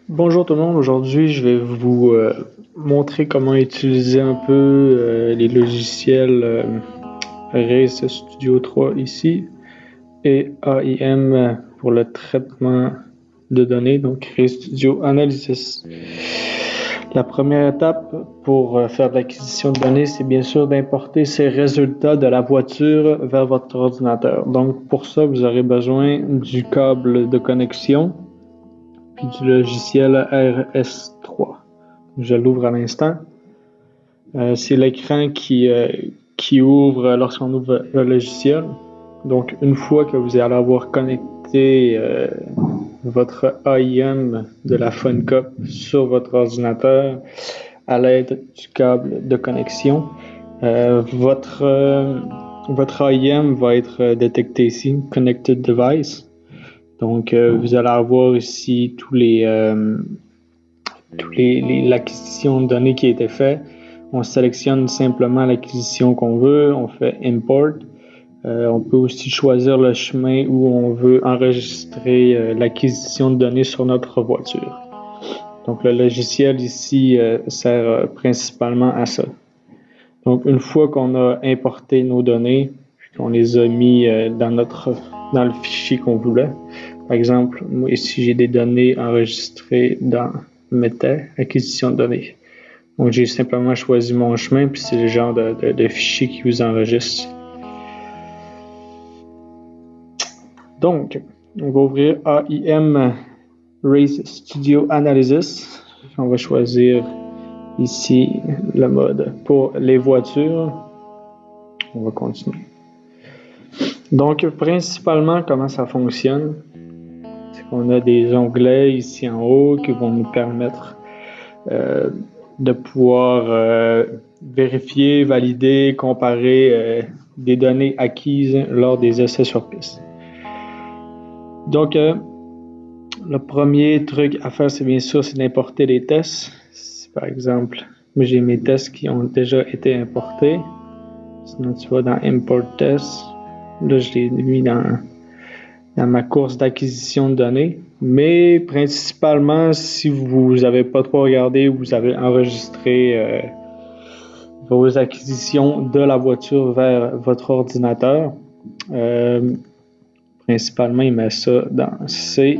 Bonjour tout le monde, aujourd'hui je vais vous montrer comment utiliser un peu les logiciels Race Studio 3 ici et AIM pour le traitement de données, donc Race Studio Analysis. La première étape pour faire de l'acquisition de données, c'est bien sûr d'importer ces résultats de la voiture vers votre ordinateur. Donc pour ça, vous aurez besoin du câble de connexion puis du logiciel RS3. Je l'ouvre à l'instant. C'est l'écran qui ouvre lorsqu'on ouvre le logiciel. Donc, une fois que vous allez avoir connecté votre AIM de la PhoneCup sur votre ordinateur à l'aide du câble de connexion, votre AIM va être détecté ici, Connected Device. Donc, vous allez avoir ici l'acquisition de données qui a été faite. On sélectionne simplement l'acquisition qu'on veut, on fait Import. On peut aussi choisir le chemin où on veut enregistrer l'acquisition de données sur notre voiture. Donc, le logiciel ici sert principalement à ça. Donc, une fois qu'on a importé nos données, qu'on les a mis dans le fichier qu'on voulait, par exemple, moi ici j'ai des données enregistrées dans Meta, acquisition de données. Donc j'ai simplement choisi mon chemin, puis c'est le genre de fichier qui vous enregistre. Donc, on va ouvrir AIM Race Studio Analysis. On va choisir ici le mode pour les voitures. On va continuer. Donc, principalement, comment ça fonctionne? C'est qu'on a des onglets ici en haut qui vont nous permettre de pouvoir vérifier, valider, comparer des données acquises lors des essais sur piste. Donc, le premier truc à faire, c'est bien sûr, c'est d'importer les tests. Si, par exemple, moi j'ai mes tests qui ont déjà été importés. Sinon, tu vas dans Import Tests. Là, je l'ai mis dans ma course d'acquisition de données. Mais principalement, si vous n'avez pas trop regardé, vous avez enregistré vos acquisitions de la voiture vers votre ordinateur. Principalement, il met ça dans C